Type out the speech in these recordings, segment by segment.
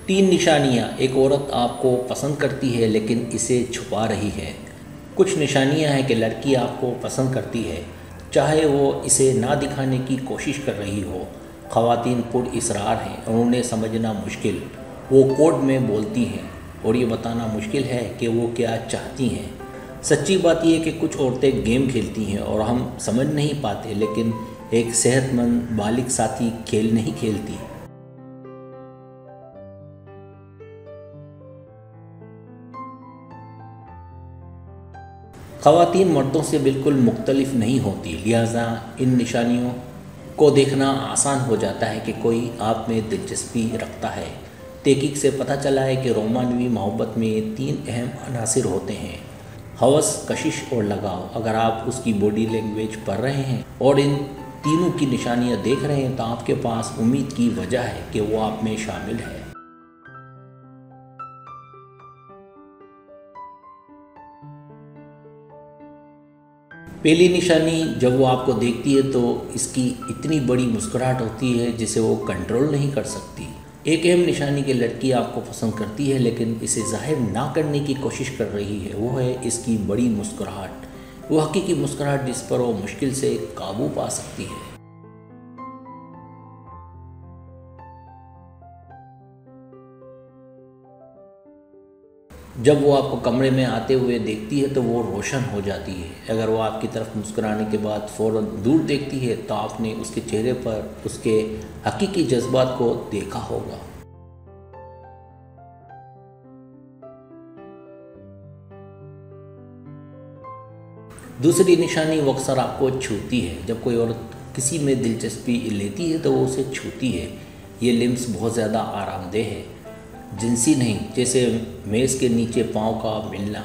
3 निशानियाँ। एक औरत आपको पसंद करती है लेकिन इसे छुपा रही है। कुछ निशानियाँ हैं कि लड़की आपको पसंद करती है, चाहे वो इसे ना दिखाने की कोशिश कर रही हो। ख़वातीन पुरइसरार हैं और उन्हें समझना मुश्किल। वो कोड में बोलती हैं और ये बताना मुश्किल है कि वो क्या चाहती हैं। सच्ची बात ये है कि कुछ औरतें गेम खेलती हैं और हम समझ नहीं पाते, लेकिन एक सेहतमंद बालिग साथी खेल नहीं खेलती। ख़वातीन मर्दों से बिल्कुल मुख्तलिफ नहीं होती, लिहाजा इन निशानियों को देखना आसान हो जाता है कि कोई आप में दिलचस्पी रखता है। तहकीक से पता चला है कि रोमानवी मोहब्बत में 3 अहम अनासिर होते हैं: हवस, कशिश और लगाव। अगर आप उसकी बॉडी लैंग्वेज पढ़ रहे हैं और इन तीनों की निशानियां देख रहे हैं तो आपके पास उम्मीद की वजह है कि वो आप में शामिल है। पहली निशानी, जब वो आपको देखती है तो इसकी इतनी बड़ी मुस्कुराहट होती है जिसे वो कंट्रोल नहीं कर सकती। एक अहम निशानी कि लड़की आपको पसंद करती है लेकिन इसे जाहिर ना करने की कोशिश कर रही है, वो है इसकी बड़ी मुस्कुराहट। वो हकीकी मुस्कुराहट जिस पर वो मुश्किल से काबू पा सकती है। जब वो आपको कमरे में आते हुए देखती है तो वो रोशन हो जाती है। अगर वो आपकी तरफ मुस्कुराने के बाद फ़ौरन दूर देखती है तो आपने उसके चेहरे पर उसके हकीकी जज्बात को देखा होगा। दूसरी निशानी, वो अक्सर आपको छूती है। जब कोई औरत किसी में दिलचस्पी लेती है तो वो उसे छूती है। ये लिम्स बहुत ज़्यादा आरामदेह है, जिनसी नहीं, जैसे मेज़ के नीचे पाँव का मिलना,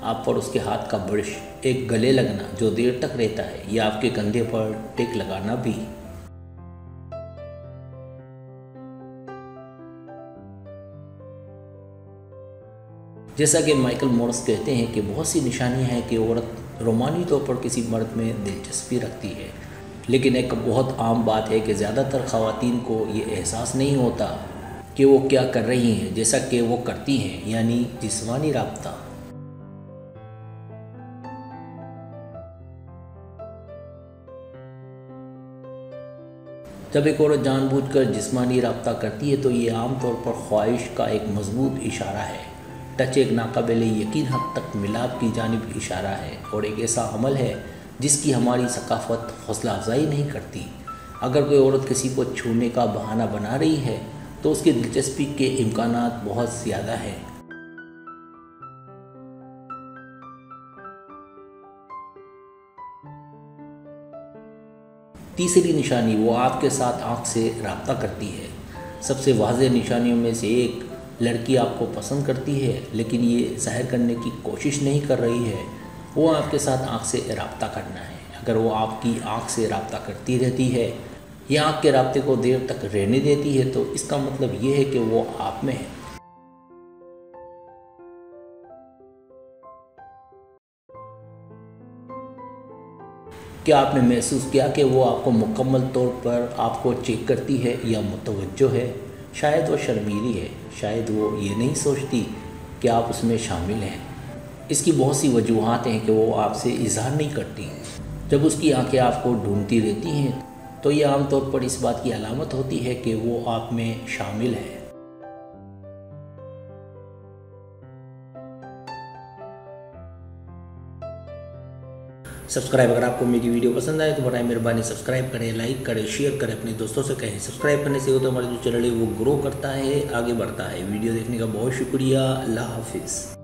आप पर उसके हाथ का ब्रश, एक गले लगना जो देर तक रहता है, या आपके कंधे पर टिक लगाना भी। जैसा कि माइकल मोर्स कहते हैं कि बहुत सी निशानियां हैं कि औरत रोमानी तौर पर किसी मर्द में दिलचस्पी रखती है, लेकिन एक बहुत आम बात है कि ज़्यादातर ख़वातीन को ये एहसास नहीं होता कि वो क्या कर रही हैं, जैसा कि वो करती हैं, यानी जिस्मानी राब्ता। जब एक औरत जानबूझकर जिस्मानी राब्ता करती है तो ये आमतौर पर ख्वाहिश का एक मजबूत इशारा है। टच एक नाकाबिले यकीन हद तक मिलाप की जानिब इशारा है और एक ऐसा अमल है जिसकी हमारी सकाफत हौसला अफजाई नहीं करती। अगर कोई औरत किसी को छूने का बहाना बना रही है तो उसकी दिलचस्पी के इम्कानात बहुत ज़्यादा हैं। तीसरी निशानी, वो आपके साथ आँख से राब्ता करती है। सबसे वाज़ेह निशानियों में से एक, लड़की आपको पसंद करती है लेकिन ये जाहिर करने की कोशिश नहीं कर रही है। वो आपके साथ आँख से राब्ता करना है। अगर वो आपकी आँख से राब्ता करती रहती है या आँख के राब्ते को देर तक रहने देती है तो इसका मतलब ये है कि वो आप में है। क्या आपने महसूस किया कि वो आपको मुकम्मल तौर पर आपको चेक करती है या मुतवज्जो है? शायद वो शर्मीली है, शायद वो ये नहीं सोचती कि आप उसमें शामिल हैं। इसकी बहुत सी वजूहात हैं कि वो आपसे इजहार नहीं करती। जब उसकी आंखें आपको ढूंढती रहती हैं तो ये आमतौर पर इस बात की अलामत होती है कि वो आप में शामिल है। सब्सक्राइब, अगर आपको मेरी वीडियो पसंद आए तो बराए मेहरबानी सब्सक्राइब करें, लाइक करें, शेयर करें, अपने दोस्तों से कहें। सब्सक्राइब करने से हो तो हमारा जो चैनल है वो ग्रो करता है, आगे बढ़ता है। वीडियो देखने का बहुत शुक्रिया। अल्लाह हाफिज़।